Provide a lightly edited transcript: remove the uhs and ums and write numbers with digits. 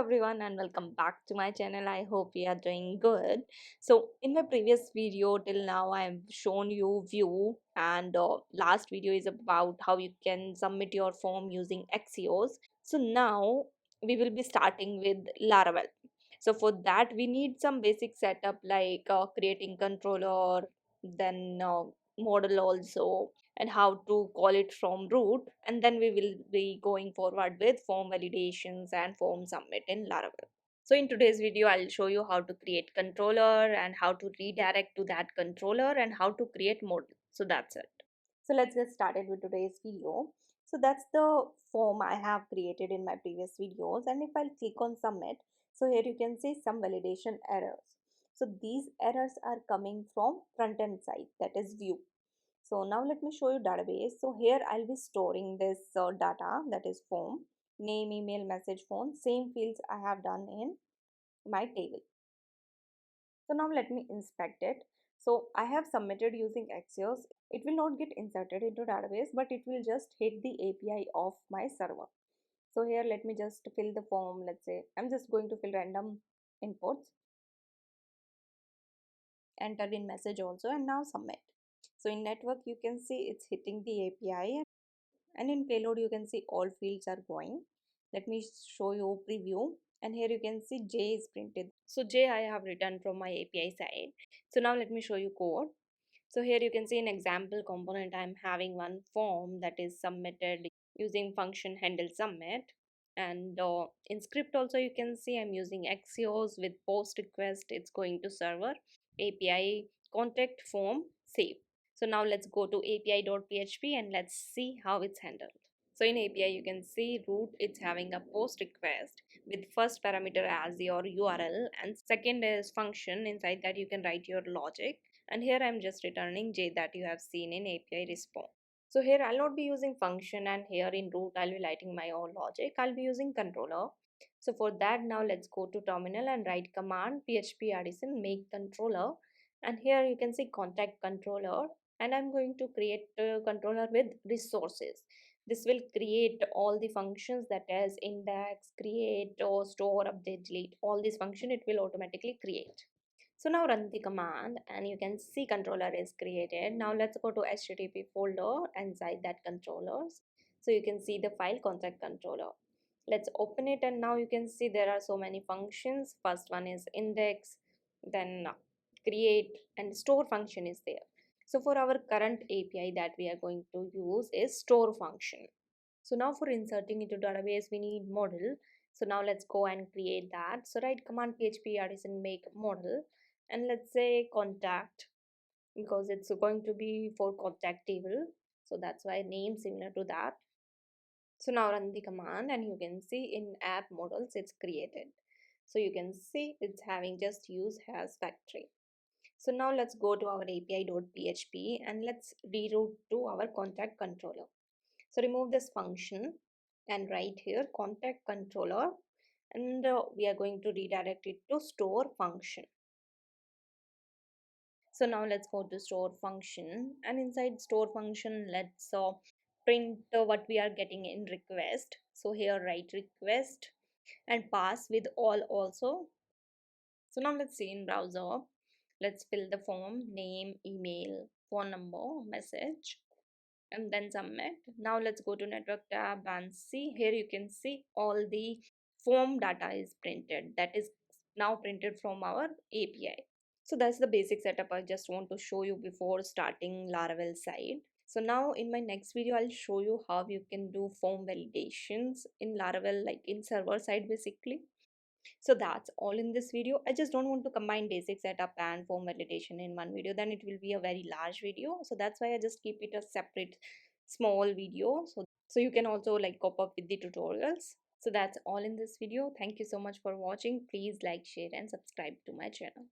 everyone and welcome back to my channel. I hope you are doing good. So in my previous video till now I have shown you Vue, and last video is about how you can submit your form using Axios. So now we will be starting with Laravel. So for that we need some basic setup like creating controller, then model also, and how to call it from root, and then we will be going forward with form validations and form submit in Laravel. So in today's video I'll show you how to create controller and how to redirect to that controller and how to create model. So that's it. So let's get started with today's video. So that's the form I have created in my previous videos, and if I'll click on submit, so here you can see some validation errors. So these errors are coming from front end side, that is Vue. So now let me show you database. So here I'll be storing this data, that is form, name, email, message, phone, same fields I have done in my table. So now let me inspect it. So I have submitted using Axios. It will not get inserted into database, but it will just hit the API of my server. So here let me just fill the form. Let's say I'm just going to fill random inputs, enter in message also, and now submit. So in network you can see it's hitting the API, and in payload you can see all fields are going. Let me show you preview, and here you can see J is printed. So J I have written from my API side. So now let me show you code. So here you can see an example component. I'm having one form that is submitted using function handle submit, and in script also you can see I'm using axios with post request, it's going to server, API contact form save. So now let's go to api.php and let's see how it's handled. So in API you can see root, it's having a post request with first parameter as your URL, and second is function. Inside that you can write your logic, and here I'm just returning J that you have seen in API response. So here I'll not be using function, and here in root I'll be writing my own logic. I'll be using controller. So for that now let's go to terminal and write command php addition make controller, and here you can see contact controller, and I'm going to create a controller with resources. This will create all the functions, that is index, create, or store, update, delete, all these functions it will automatically create. So now run the command and you can see controller is created. Now let's go to HTTP folder inside that controllers. So you can see the file contact controller. Let's open it, and now you can see there are so many functions. First one is index, then create, and store function is there. So for our current API that we are going to use is store function. So now for inserting into database we need model. So now let's go and create that. So write command php addition make model, and let's say contact, because it's going to be for contact table, so that's why name similar to that. So now run the command and you can see in app models it's created. So you can see it's having just use has factory. So now let's go to our api.php and let's reroute to our contact controller. So remove this function and write here contact controller, and we are going to redirect it to store function. So now let's go to store function, and inside store function let's print what we are getting in request. So here write request and pass with all also. So now let's see in browser, let's fill the form name, email, phone number, message, and then submit. Now let's go to network tab and see, here you can see all the form data is printed, that is now printed from our API. So that's the basic setup I just want to show you before starting Laravel side. So now in my next video I'll show you how you can do form validations in Laravel, like in server side basically. So that's all in this video. I just don't want to combine basic setup and form validation in one video, then it will be a very large video. So that's why I just keep it a separate small video, so you can also like cop up with the tutorials. So that's all in this video. Thank you so much for watching. Please like, share and subscribe to my channel.